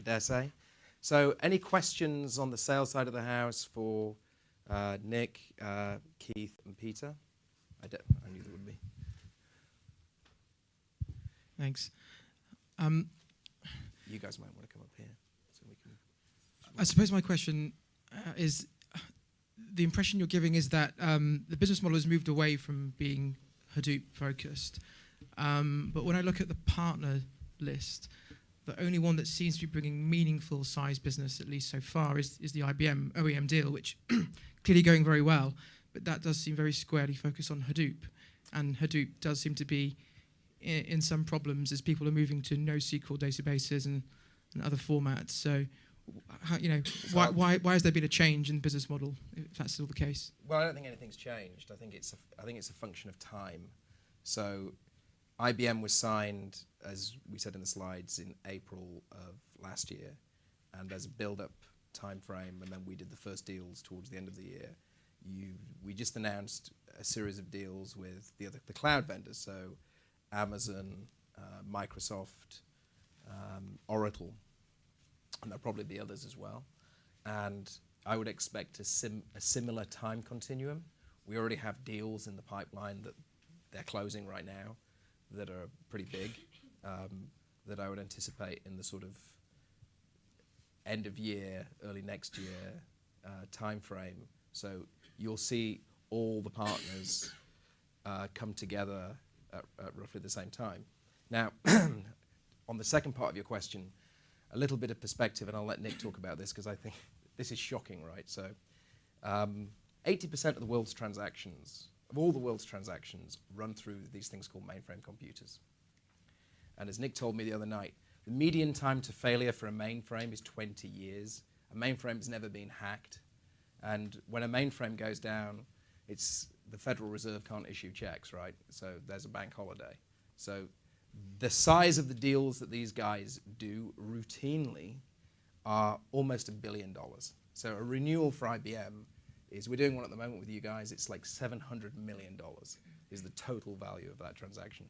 dare say. So any questions on the sales side of the house for Nick, Keith, and Peter? I knew there would be. Thanks. You guys might want to come up here so we can. I suppose my question is, the impression you're giving is that the business model has moved away from being Hadoop focused. But when I look at the partner list, the only one that seems to be bringing meaningful size business, at least so far, is the IBM OEM deal, which clearly going very well. But that does seem very squarely focused on Hadoop. And Hadoop does seem to be in some problems as people are moving to NoSQL databases and other formats. So, why has there been a change in the business model, if that's still the case? Well, I don't think anything's changed. I think it's a function of time. So, IBM was signed, as we said in the slides, in April of last year, and there's a build-up time frame, and then we did the first deals towards the end of the year. We just announced a series of deals with the cloud vendors, so Amazon, Microsoft, Oracle, and there'll probably be others as well. And I would expect a similar time continuum. We already have deals in the pipeline that they're closing right now that are pretty big, that I would anticipate in the sort of end of year, early next year time frame. So you'll see all the partners come together at roughly the same time. Now, on the second part of your question, a little bit of perspective, and I'll let Nick talk about this because I think this is shocking, right? So 80% of the world's transactions, of all the world's transactions, run through these things called mainframe computers. And as Nick told me the other night, the median time to failure for a mainframe is 20 years. A mainframe's never been hacked. And when a mainframe goes down, the Federal Reserve can't issue checks, right? So there's a bank holiday. So the size of the deals that these guys do routinely are almost $1 billion. So a renewal for IBM we're doing one at the moment with you guys, it's like $700 million is the total value of that transaction.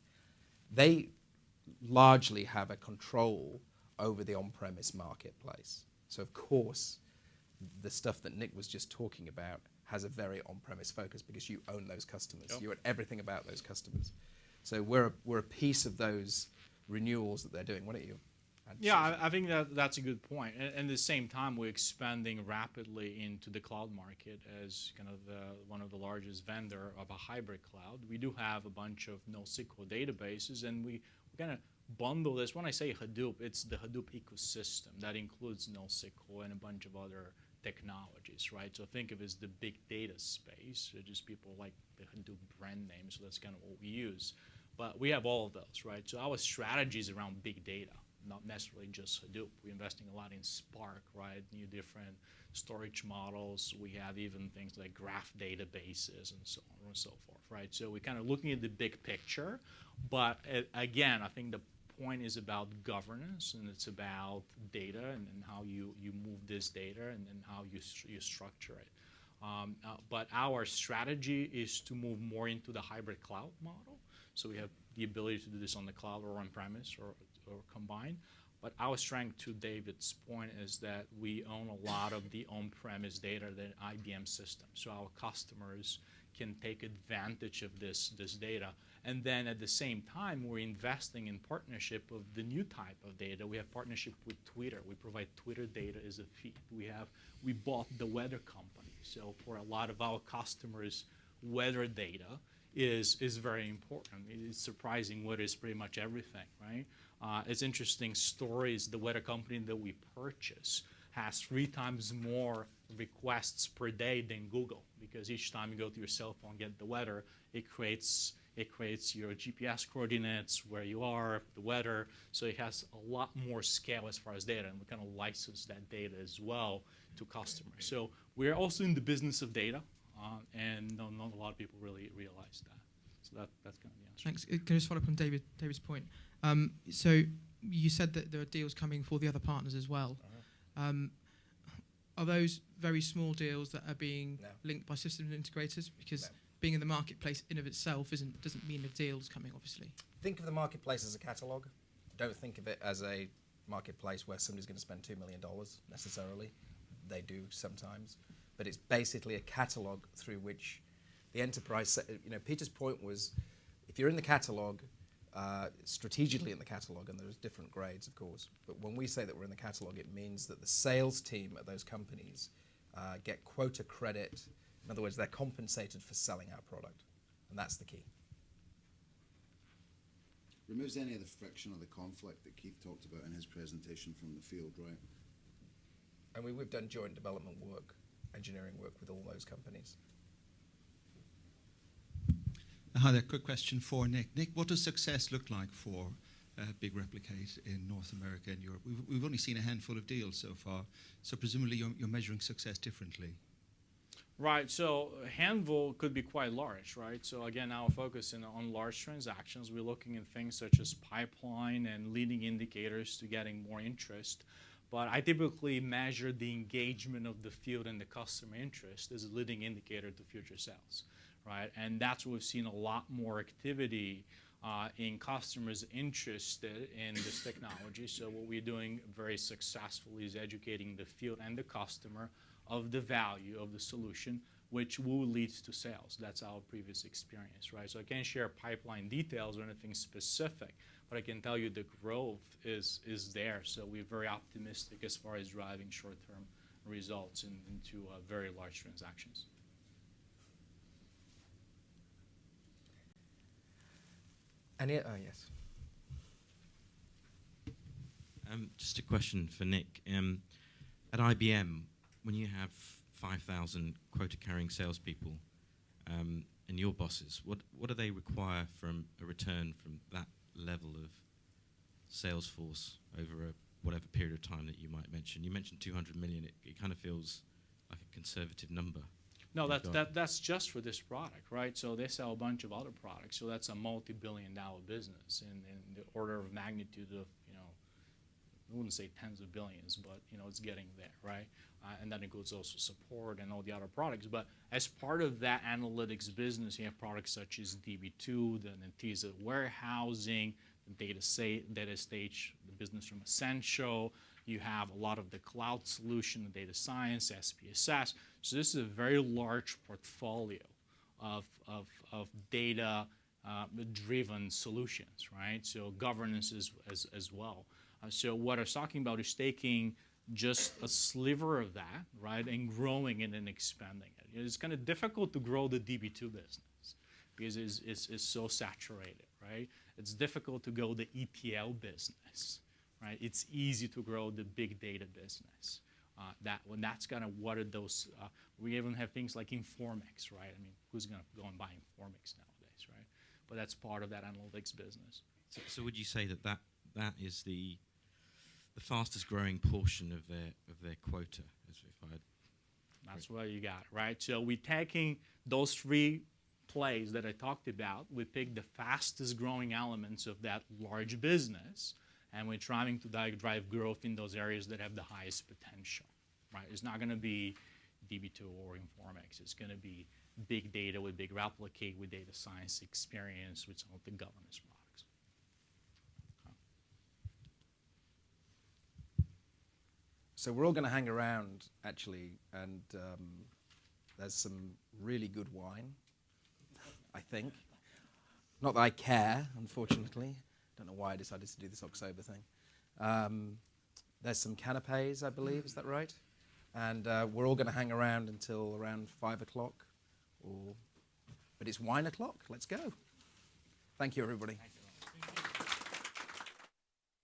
They largely have a control over the on-premise marketplace. So of course, the stuff that Nick was just talking about has a very on-premise focus because you own those customers. Yep. You own everything about those customers. So we're a piece of those renewals that they're doing. Why don't you? Yeah, I think that's a good point. And at the same time, we're expanding rapidly into the cloud market as kind of one of the largest vendor of a hybrid cloud. We do have a bunch of NoSQL databases, and we kind of bundle this. When I say Hadoop, it's the Hadoop ecosystem. That includes NoSQL and a bunch of other technologies, right? So think of it as the big data space. So just people like the Hadoop brand name, so that's kind of what we use. But we have all of those, right? So our strategy is around big data, not necessarily just Hadoop. We're investing a lot in Spark, right? New different storage models. We have even things like graph databases and so on and so forth, right? So we're kind of looking at the big picture. But again, I think the point is about governance, and it's about data and how you move this data and how you structure it. But our strategy is to move more into the hybrid cloud model. So we have the ability to do this on the cloud or on-premise or combined. But our strength, to David's point, is that we own a lot of the on-premise data, the IBM system. So our customers can take advantage of this data. And then at the same time, we're investing in partnership of the new type of data. We have partnership with Twitter. We provide Twitter data as a feed. We bought the weather company. So for a lot of our customers, weather data is very important. It's surprising what is pretty much everything, right? It's interesting stories. The weather company that we purchase has 3 times more requests per day than Google, because each time you go to your cell phone and get the weather, it creates your GPS coordinates, where you are, the weather. So it has a lot more scale as far as data, and we kind of license that data as well to customers. So we're also in the business of data, and not a lot of people really realize that. So that's kind of the answer. Thanks. Can I just follow up on David's point? So you said that there are deals coming for the other partners as well. Uh-huh. Are those very small deals that are being linked by system integrators? Because being in the marketplace in of itself doesn't mean the deal's coming, obviously. Think of the marketplace as a catalog. Don't think of it as a marketplace where somebody's going to spend $2 million necessarily. They do sometimes. But it's basically a catalog through which the enterprise, Peter's point was, if you're in the catalog, strategically in the catalog, and there's different grades, of course, but when we say that we're in the catalog, it means that the sales team at those companies get quota credit. In other words, they're compensated for selling our product, and that's the key. Removes any of the friction or the conflict that Keith talked about in his presentation from the field, right? And we've done joint development work, engineering work with all those companies. Hi there, quick question for Nick. Nick, what does success look like for Big Replicate in North America and Europe? We've only seen a handful of deals so far, so presumably you're measuring success differently. Right, so a handful could be quite large, right? So again, our focus on large transactions, we're looking at things such as pipeline and leading indicators to getting more interest. But I typically measure the engagement of the field and the customer interest as a leading indicator to future sales, right? And that's what we've seen a lot more activity in customers interested in this technology. So what we're doing very successfully is educating the field and the customer of the value of the solution, which will lead to sales. That's our previous experience, right? So I can't share pipeline details or anything specific, but I can tell you the growth is there. So we're very optimistic as far as driving short-term results into very large transactions. Yes. Just a question for Nick. At IBM, when you have 5,000 quota-carrying salespeople and your bosses, what do they require from a return from that level of sales force over whatever period of time that you might mention? You mentioned 200 million. It kind of feels like a conservative number. No, that's just for this product, right? So they sell a bunch of other products. So that's a multi-billion-dollar business in the order of magnitude of, I wouldn't say tens of billions, but it's getting there, right? And that includes also support and all the other products. But as part of that analytics business, you have products such as DB2, the Netezza warehousing, the data stage, the business from Essential. You have a lot of the cloud solution, the data science, SPSS. So this is a very large portfolio of data-driven solutions, right? So governance as well. So what I was talking about is taking just a sliver of that, right, and growing it and expanding it. It's kind of difficult to grow the DB2 business because it's so saturated, right? It's difficult to grow the ETL business, right? It's easy to grow the big data business. That's kind of what are those. We even have things like Informix, right? I mean, who's going to go and buy Informix nowadays, right? But that's part of that analytics business. So would you say that is the fastest growing portion of their quota? That's what you got, right? So we're taking those three plays that I talked about. We pick the fastest growing elements of that large business, and we're trying to drive growth in those areas that have the highest potential, right? It's not going to be DB2 or Informix. It's going to be big data with Big Replicate, with data science experience, with some of the governance products. So we're all going to hang around, actually, and there's some really good wine, I think. Not that I care, unfortunately. Don't know why I decided to do this October thing. There's some canapes, I believe, is that right? And we're all going to hang around until around 5 o'clock. But it's wine o'clock. Let's go. Thank you, everybody.